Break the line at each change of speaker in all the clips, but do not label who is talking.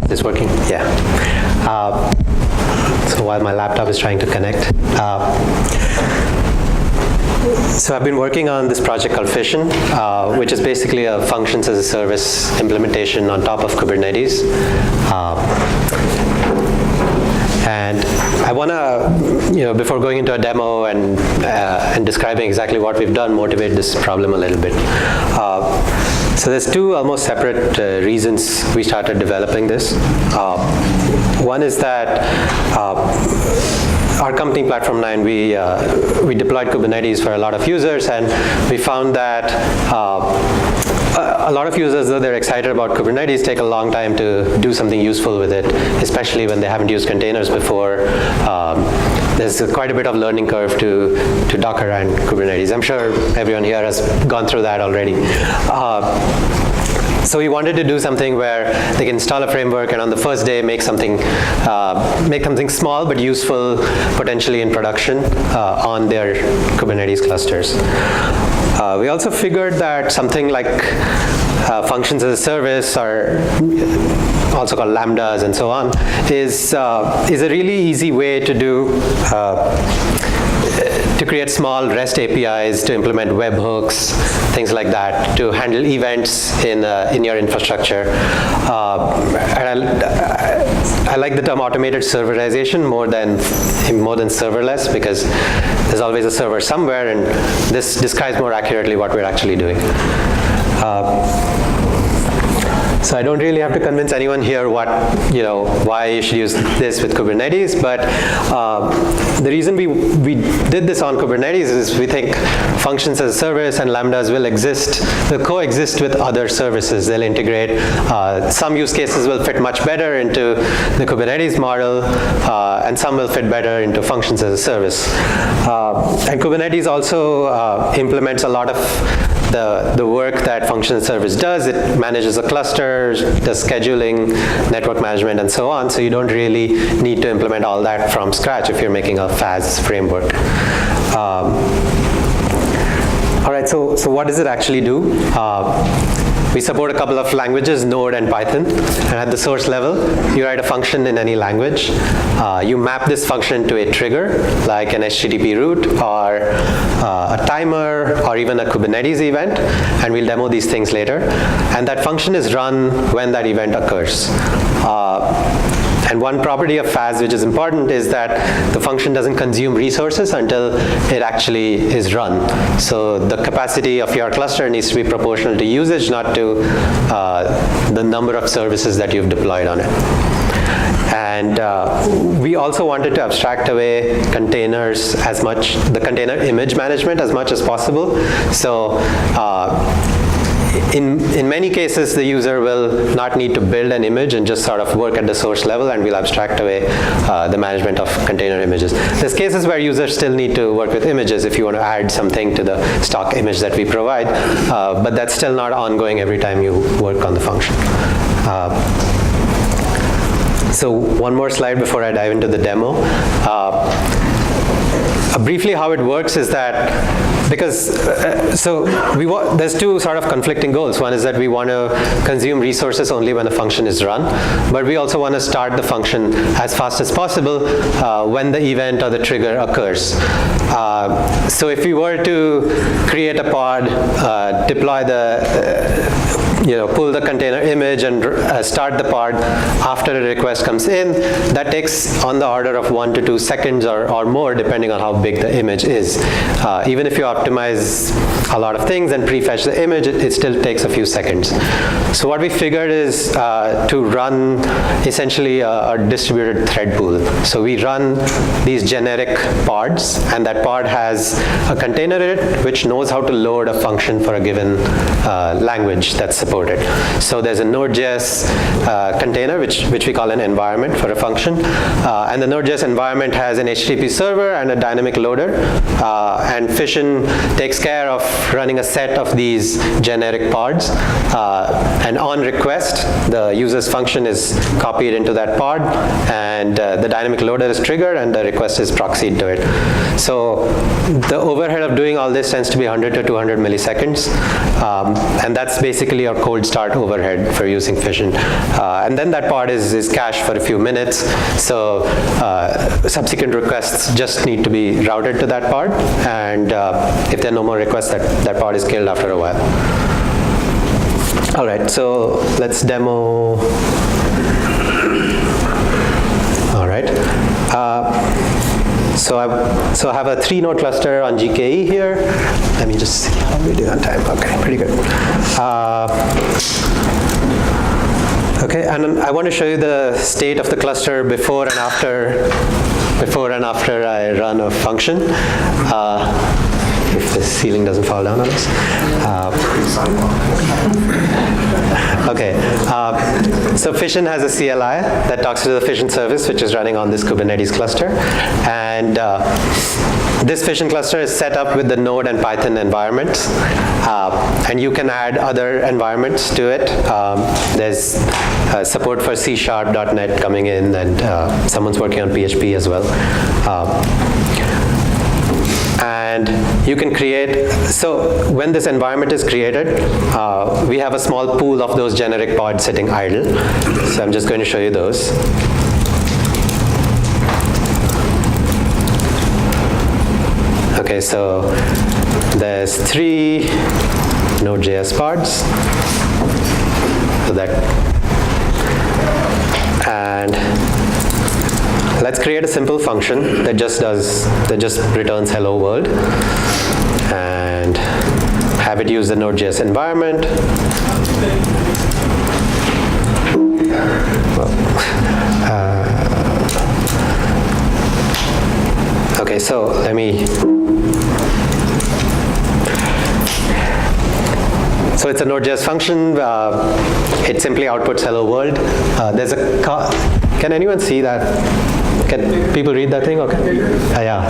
this working? Yeah. So while my laptop is trying to connect. So I've been working on this project called Fission, which is basically a functions as a service implementation on top of Kubernetes. And I want to, before going into a demo and describing exactly what we've done, motivate this problem a little bit. So there's two almost separate reasons we started developing this. One is that our company, Platform9, we deployed Kubernetes for a lot of users, and we found that a lot of users, though they're excited about Kubernetes, take a long time to do something useful with it, especially when they haven't used containers before. There's quite a bit of learning curve to Docker and Kubernetes. I'm sure everyone here has gone through that already. So we wanted to do something where they can install a framework and on the first day make something small but useful potentially in production on their Kubernetes clusters. We also figured that something like functions as a service, or also called lambdas and so on, is a really easy way to create small REST APIs, to implement webhooks, things like that, to handle events in your infrastructure. And I like the term automated serverization more than serverless, because there's always a server somewhere, and this describes more accurately what we're actually doing. So I don't really have to convince anyone here why you should use this with Kubernetes, but the reason we did this on Kubernetes is we think functions as a service and lambdas will coexist with other services. They'll integrate. Some use cases will fit much better into the Kubernetes model, and some will fit better into functions as a service. And Kubernetes also implements a lot of the work that function as a service does. It manages a cluster, does scheduling, network management, and so on. So you don't really need to implement all that from scratch if you're making a FAS framework. All right, so what does it actually do? We support a couple of languages, Node and Python. And at the source level, you write a function in any language. You map this function to a trigger, like an HTTP route, or a timer, or even a Kubernetes event. And we'll demo these things later. And that function is run when that event occurs. And one property of FAS which is important is that the function doesn't consume resources until it actually is run. So the capacity of your cluster needs to be proportional to usage, not to the number of services that you've deployed on it. And we also wanted to abstract away containers the container image management as much as possible. So in many cases, the user will not need to build an image and just sort of work at the source level, and we'll abstract away the management of container images. There's cases where users still need to work with images if you want to add something to the stock image that we provide, but that's still not ongoing every time you work on the function. So one more slide before I dive into the demo. Briefly, how it works is that there's two sort of conflicting goals. One is that we want to consume resources only when a function is run, but we also want to start the function as fast as possible when the event or the trigger occurs. So if we were to create a pod, deploy pull the container image and start the pod after a request comes in, that takes on the order of 1 to 2 seconds or more, depending on how big the image is. Even if you optimize a lot of things and prefetch the image, it still takes a few seconds. So what we figured is to run essentially a distributed thread pool. So we run these generic pods, and that pod has a container in it which knows how to load a function for a given language that's supported. So there's a Node.js container which we call an environment for a function, and the Node.js environment has an HTTP server and a dynamic loader, and Fission takes care of running a set of these generic pods, and on request, the user's function is copied into that pod, and the dynamic loader is triggered, and the request is proxied to it. So the overhead of doing all this tends to be 100 to 200 milliseconds, and that's basically your cold start overhead for using Fission. And then that pod is cached for a few minutes, so subsequent requests just need to be routed to that pod, and if there are no more requests, that pod is killed after a while. All right, so let's demo. All right. So I have a 3-node cluster on GKE here. Let me just see how we do on time. Okay, pretty good. Okay, and I want to show you the state of the cluster before and after I run a function. If the ceiling doesn't fall down on us. Okay, so Fission has a CLI that talks to the Fission service, which is running on this Kubernetes cluster. And this Fission cluster is set up with the Node and Python environments. And you can add other environments to it. There's support for C#, .NET coming in, and someone's working on PHP as well. And you can create, so when this environment is created, we have a small pool of those generic pods sitting idle. So I'm just going to show you those. Okay, so there's 3 Node.js pods. So that, and let's create a simple function that just returns hello world, and have it use the Node.js environment. Okay, so let me. So it's a Node.js function. It simply outputs hello world. There's a can anyone see that? Can people read that thing? Okay. Yeah.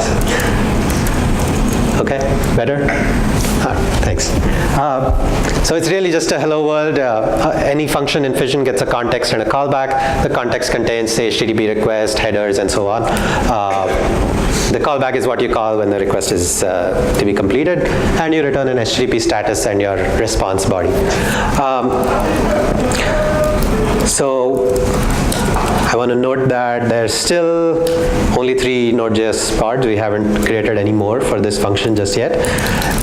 Okay. Better. Thanks. So it's really just a hello world. Any function in Fission gets a context and a callback. The context contains, say, HTTP request, headers, and so on. The callback is what you call when the request is to be completed, and you return an HTTP status and your response body. So I want to note that there's still only 3 Node.js pods. We haven't created any more for this function just yet.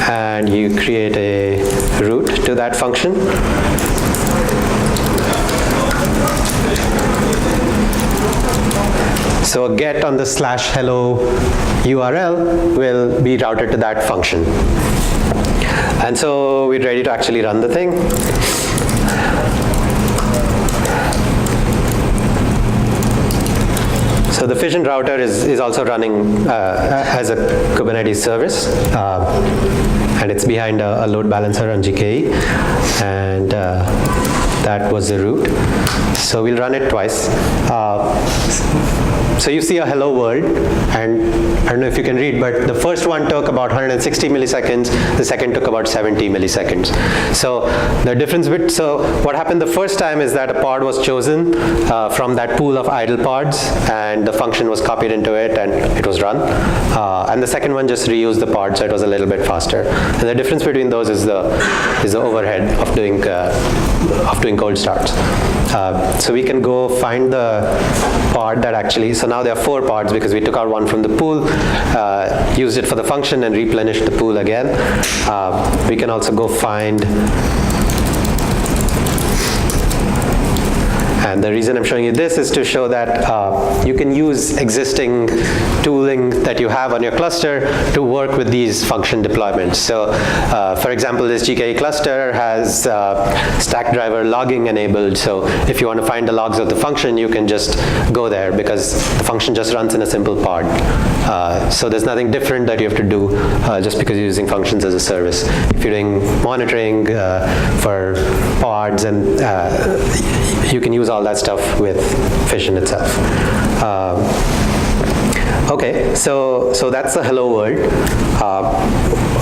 And you create a root to that function. So a get on the /hello URL will be routed to that function. And so we're ready to actually run the thing. So the Fission router is also running as a Kubernetes service, and it's behind a load balancer on GKE, and that was the root. So we'll run it twice. So you see a hello world, and I don't know if you can read, but the first one took about 160 milliseconds, the second took about 70 milliseconds. So the difference so what happened the first time is that a pod was chosen from that pool of idle pods, and the function was copied into it, and it was run. And the second one just reused the pod, so it was a little bit faster. And the difference between those is the overhead of doing cold starts. So we can go find the pod that actually, so now there are 4 pods because we took out one from the pool, used it for the function, and replenished the pool again. We can also go find, and the reason I'm showing you this is to show that you can use existing tooling that you have on your cluster to work with these function deployments. So for example, this GKE cluster has Stackdriver logging enabled. So if you want to find the logs of the function, you can just go there because the function just runs in a simple pod. So there's nothing different that you have to do just because you're using functions as a service. If you're doing monitoring for pods, and you can use all that stuff with Fission itself. Okay, so that's the hello world.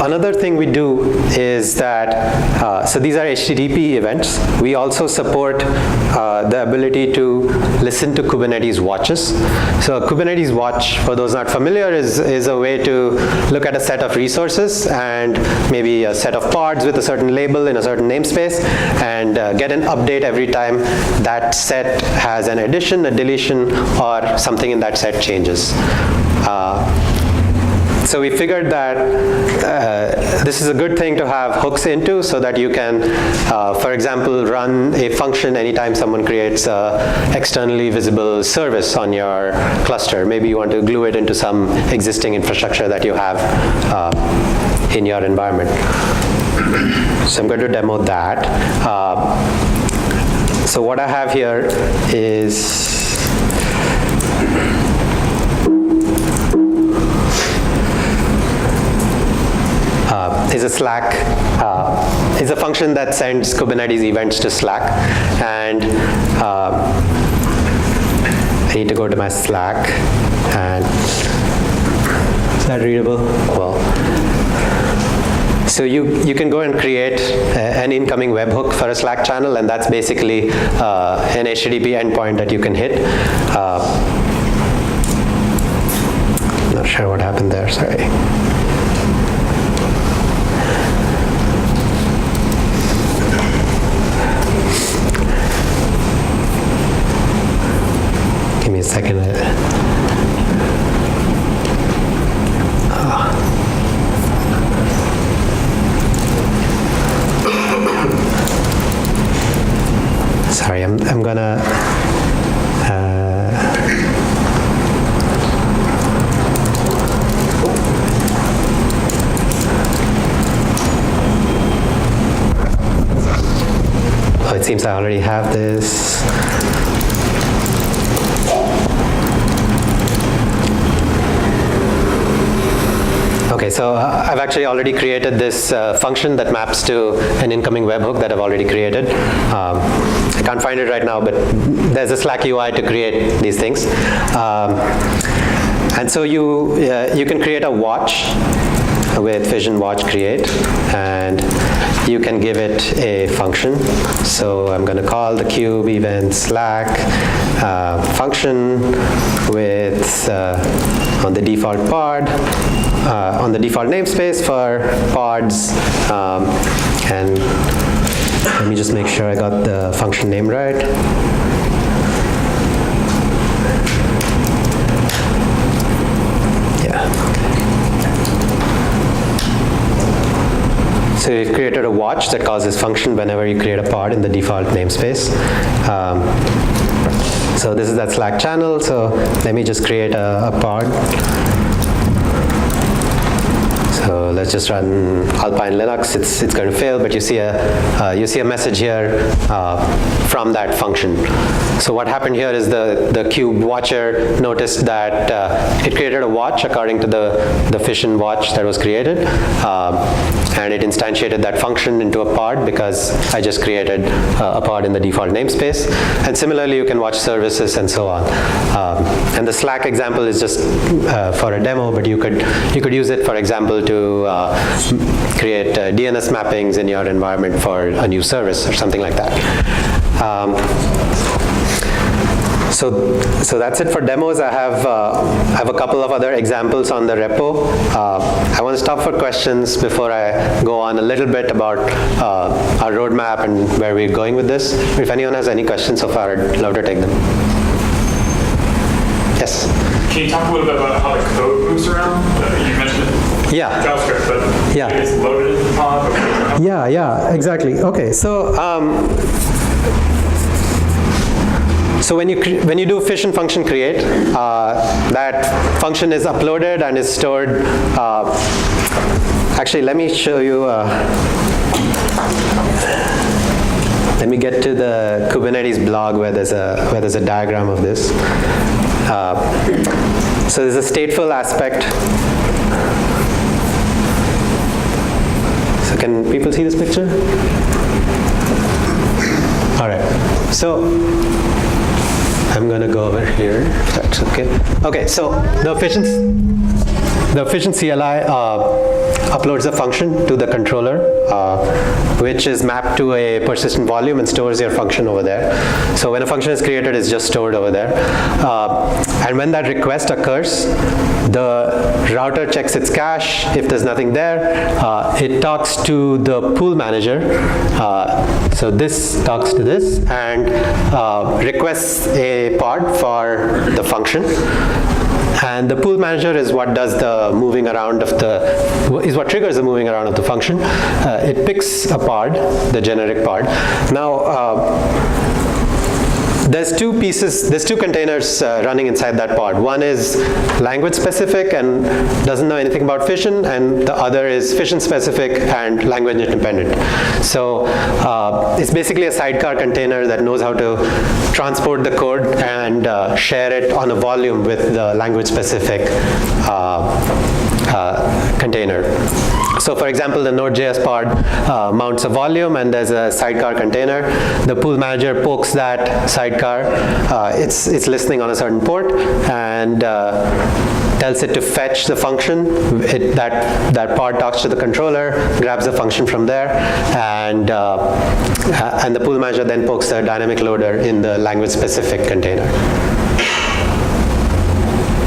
Another thing we do is that, so these are HTTP events. We also support the ability to listen to Kubernetes watches. So a Kubernetes watch, for those not familiar, is a way to look at a set of resources and maybe a set of pods with a certain label in a certain namespace and get an update every time that set has an addition, a deletion, or something in that set changes. So we figured that this is a good thing to have hooks into so that you can, for example, run a function anytime someone creates an externally visible service on your cluster. Maybe you want to glue it into some existing infrastructure that you have in your environment. So I'm going to demo that. So what I have here is a Slack, is a function that sends Kubernetes events to Slack, and I need to go to my Slack, and is that readable? Well, so you can go and create an incoming webhook for a Slack channel, and that's basically an HTTP endpoint that you can hit. Not sure what happened there, sorry. Give me a second. Sorry, I'm gonna oh, it seems I already have this. Okay, so I've actually already created this function that maps to an incoming webhook that I've already created. I can't find it right now, but there's a Slack UI to create these things. And so you can create a watch with Fission watch create, and you can give it a function. So I'm going to call the kube event Slack function with on the default pod, on the default namespace for pods, and let me just make sure I got the function name right. Yeah. So we've created a watch that calls this function whenever you create a pod in the default namespace. So this is that Slack channel, so let me just create a pod. So let's just run Alpine Linux. It's going to fail, but you see a message here from that function. So what happened here is the kube watcher noticed that it created a watch according to the Fission watch that was created, and it instantiated that function into a pod because I just created a pod in the default namespace. And similarly, you can watch services and so on. And the Slack example is just for a demo, but you could use it, for example, to create DNS mappings in your environment for a new service or something like that. So that's it for demos. I have a couple of other examples on the repo. I want to stop for questions before I go on a little bit about our roadmap and where we're going with this. If anyone has any questions so far, I'd love to take them. Yes?
Can you talk a little bit about how the code moves around? You mentioned it.
Yeah.
JavaScript, but
yeah.
It's loaded in the pod.
Yeah, exactly. Okay, so so when you do Fission function create, that function is uploaded and is stored. Actually, let me show you. Let me get to the Kubernetes blog where there's a diagram of this. So there's a stateful aspect. So can people see this picture? All right. So I'm going to go over here, if that's okay. Okay, so the Fission CLI uploads a function to the controller, which is mapped to a persistent volume and stores your function over there. So when a function is created, it's just stored over there. And when that request occurs, the router checks its cache. If there's nothing there, it talks to the pool manager. So this talks to this and requests a pod for the function. And the pool manager is what does the moving around of is what triggers the moving around of the function. It picks a pod, the generic pod. Now, there's two containers running inside that pod. One is language specific and doesn't know anything about Fission, and the other is Fission specific and language independent. So it's basically a sidecar container that knows how to transport the code and share it on a volume with the language specific container. So for example, the Node.js pod mounts a volume and there's a sidecar container. The pool manager pokes that sidecar. It's listening on a certain port and tells it to fetch the function. That pod talks to the controller, grabs the function from there, and the pool manager then pokes the dynamic loader in the language specific container.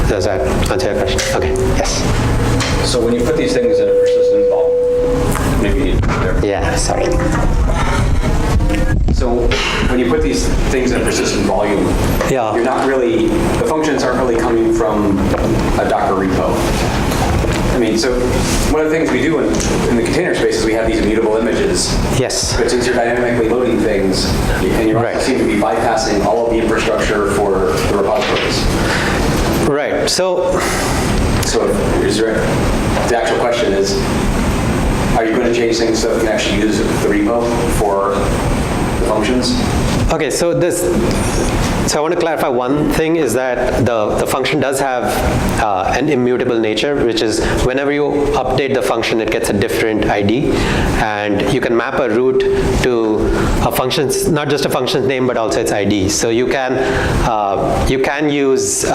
Does that answer your question? Okay, yes.
So when you put these things in a persistent volume, maybe there.
Yeah, sorry.
So when you put these things in a persistent volume,
Yeah.
you're not really, the functions aren't really coming from a Docker repo. I mean, so one of the things we do in the container space is we have these immutable images.
Yes.
But since you're dynamically loading things, and you
Right.
seem to be bypassing all of the infrastructure for the repositories.
Right. So
The actual question is, are you going to change things so that you can actually use the repo for the functions?
okay, so I want to clarify one thing is that the function does have an immutable nature, which is whenever you update the function, it gets a different ID, and you can map a root to a function's, not just a function's name, but also its ID. So you can use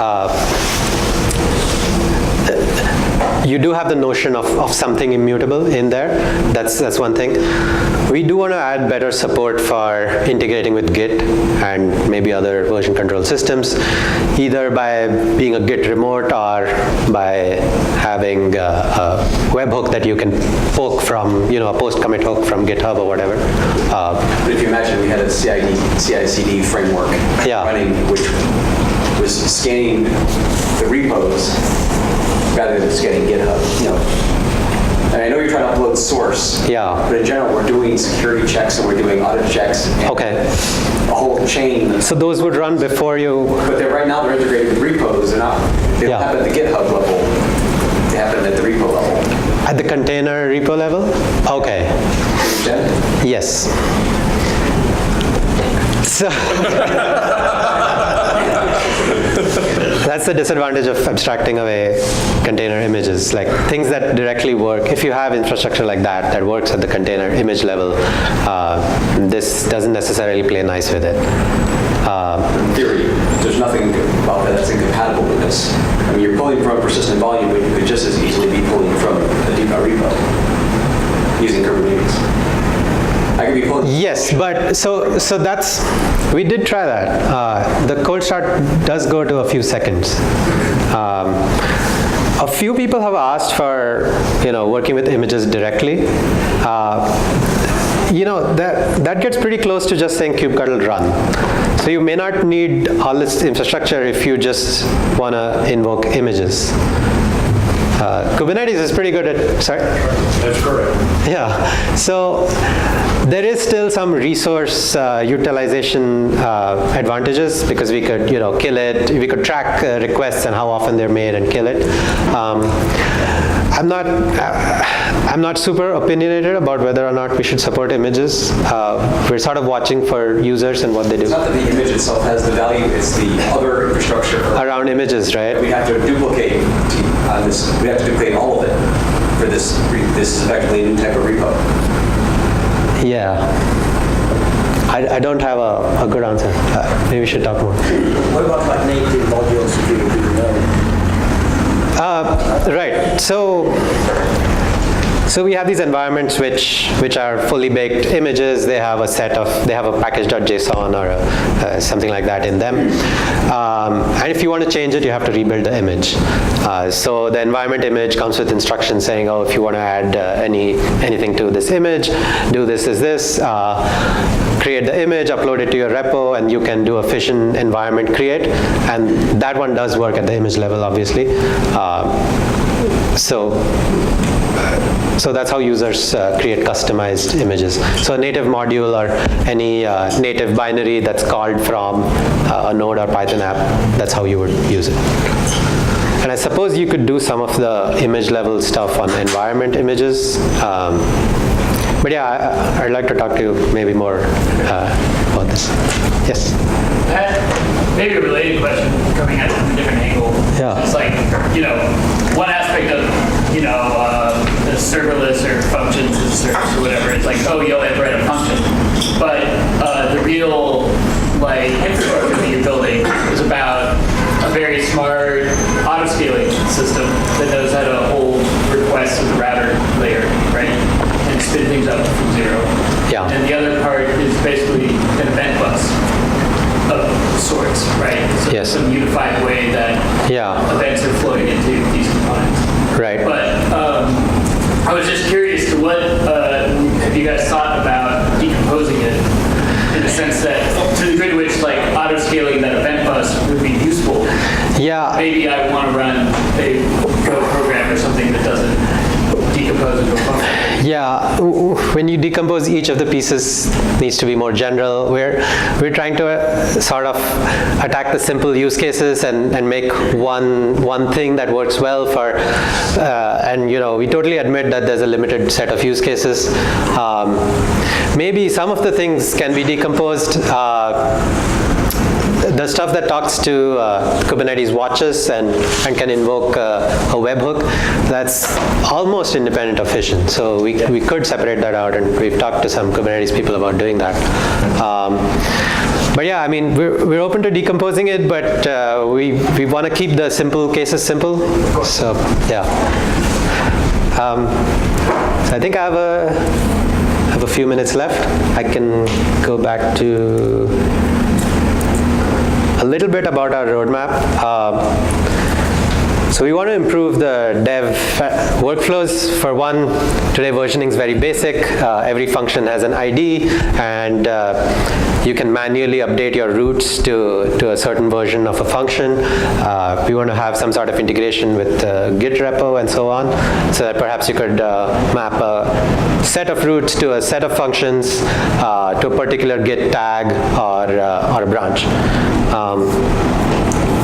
you do have the notion of something immutable in there. That's one thing. We do want to add better support for integrating with Git and maybe other version control systems, either by being a Git remote or by having a webhook that you can poke from, a post commit hook from GitHub or whatever.
But if you imagine we had a CI/CD framework running, which was scanning the repos rather than scanning GitHub. And I know you're trying to upload source, but in general, we're doing security checks and we're doing audit checks. And a whole chain.
So those would run before you.
But right now they're integrated with repos. They don't happen at the GitHub level. They happen at the repo level.
At the container repo level? Okay.
Understand?
Yes. So that's the disadvantage of abstracting away container images, like things that directly work. If you have infrastructure like that works at the container image level, this doesn't necessarily play nice with it.
In theory, there's nothing about that that's incompatible with this. I mean, you're pulling from a persistent volume, but you could just as easily be pulling from a deep repo using Kubernetes. I could be pulling.
Yes, but so we did try that. The cold start does go to a few seconds. A few people have asked for, working with images directly. That gets pretty close to just saying kubectl run. So you may not need all this infrastructure if you just want to invoke images. Kubernetes is pretty good at, sorry?
That's correct.
Yeah, so there is still some resource utilization advantages because we could, kill it. We could track requests and how often they're made and kill it. I'm not super opinionated about whether or not we should support images. We're sort of watching for users and what they do.
It's not that the image itself has the value, it's the other infrastructure
around images, right?
We have to duplicate this. We have to duplicate all of it for this. This is effectively a new type of repo.
Yeah. I don't have a good answer. Maybe we should talk more.
What about like native module security?
Right. So we have these environments which are fully baked images. They have a package.json or something like that in them. And if you want to change it, you have to rebuild the image. So the environment image comes with instructions saying, oh, if you want to add anything to this image, do this, create the image, upload it to your repo, and you can do a Fission environment create. And that one does work at the image level, obviously. So that's how users create customized images. So a native module or any native binary that's called from a Node or Python app, that's how you would use it. And I suppose you could do some of the image level stuff on environment images. But yeah, I'd like to talk to you maybe more about this. Yes?
Maybe a related question coming at it from a different angle.
Yeah.
It's like, one aspect of, the serverless or functions as a service or whatever, it's like, oh, you'll have to write a function. But the real, infrastructure that you're building is about a very smart auto-scaling system that knows how to hold requests at the router layer, right? And spin things up from zero.
Yeah.
And the other part is basically an event bus of sorts, right? So
Yes.
some unified way that events are flowing into these components.
Right.
But I was just curious to what have you guys thought about decomposing it in the sense that to the degree to which auto-scaling that event bus would be useful.
Yeah.
Maybe I want to run a Go program or something that doesn't decompose into a function.
Yeah, when you decompose each of the pieces, needs to be more general. We're trying to sort of attack the simple use cases and make one thing that works well for, and we totally admit that there's a limited set of use cases. Maybe some of the things can be decomposed. The stuff that talks to Kubernetes watches and can invoke a webhook, that's almost independent of Fission. So we could separate that out, and we've talked to some Kubernetes people about doing that. But yeah, I mean, we're open to decomposing it, but we want to keep the simple cases simple. So yeah. So I think I have a few minutes left. I can go back to a little bit about our roadmap. So we want to improve the dev workflows. For one, today versioning is very basic. Every function has an ID, and you can manually update your roots to a certain version of a function. We want to have some sort of integration with Git repo and so on, so that perhaps you could map a set of roots to a set of functions to a particular Git tag or a branch.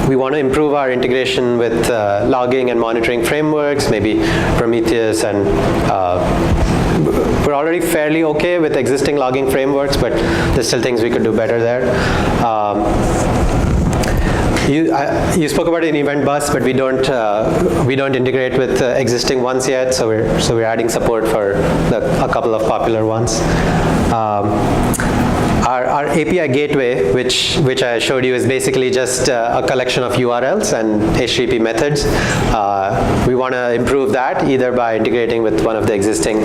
We want to improve our integration with logging and monitoring frameworks, maybe Prometheus, and we're already fairly okay with existing logging frameworks, but there's still things we could do better there. You spoke about an event bus, but we don't integrate with existing ones yet, so we're adding support for a couple of popular ones. Our API gateway, which I showed you, is basically just a collection of URLs and HTTP methods. We want to improve that either by integrating with one of the existing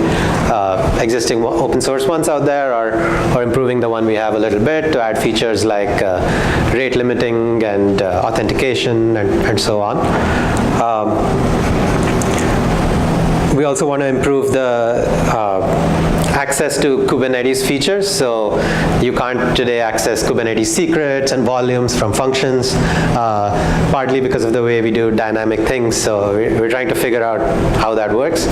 open source ones out there, or improving the one we have a little bit to add features like rate limiting and authentication and so on. We also want to improve the access to Kubernetes features. So you can't today access Kubernetes secrets and volumes from functions, partly because of the way we do dynamic things. So we're trying to figure out how that works.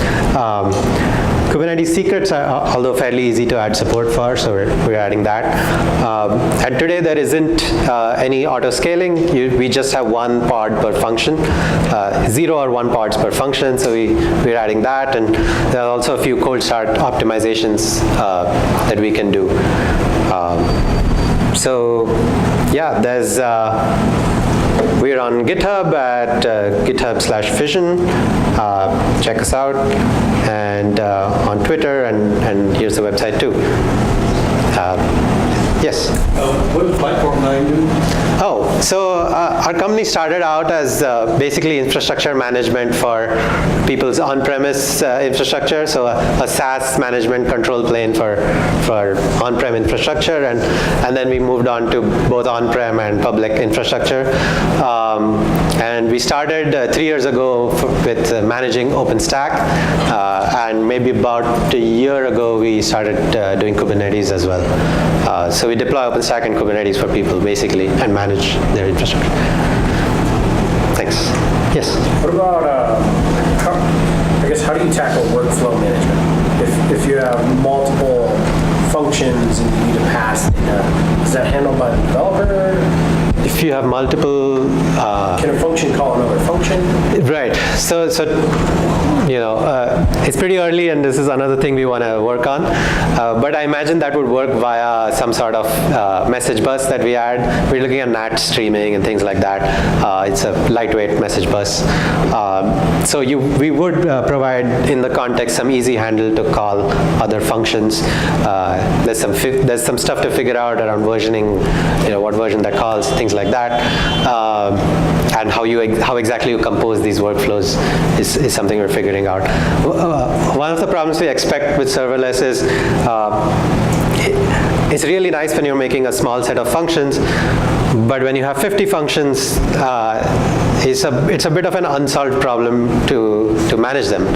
Kubernetes secrets are, although fairly easy to add support for, so we're adding that. And today there isn't any auto-scaling. We just have one pod per function, 0 or 1 pods per function, so we're adding that. And there are also a few cold start optimizations that we can do. So yeah, there's we're on GitHub at github/Fission. Check us out, and on Twitter, and here's the website too. Yes.
What does Platform9 do?
Oh, so our company started out as basically infrastructure management for people's on-premise infrastructure, so a SaaS management control plane for on-prem infrastructure, and then we moved on to both on-prem and public infrastructure. And we started 3 years ago with managing OpenStack, and maybe about a year ago we started doing Kubernetes as well. So we deploy OpenStack and Kubernetes for people basically and manage their infrastructure. Thanks. Yes?
What about, I guess, how do you tackle workflow management? If you have multiple functions and you need to pass data, is that handled by the developer?
If you have multiple...
Can a function call another function?
Right. So it's pretty early, and this is another thing we want to work on. But I imagine that would work via some sort of message bus that we add. We're looking at NAT streaming and things like that. It's a lightweight message bus. So we would provide, in the context, some easy handle to call other functions. There's some stuff to figure out around versioning, what version that calls, things like that. And how exactly you compose these workflows is something we're figuring out. One of the problems we expect with serverless is it's really nice when you're making a small set of functions, but when you have 50 functions, it's a bit of an unsolved problem to manage them.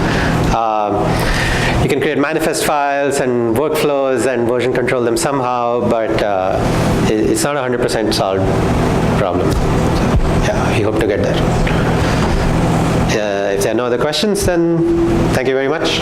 You can create manifest files and workflows and version control them somehow, but it's not a 100% solved problem. Yeah, we hope to get there. If there are no other questions, then thank you very much.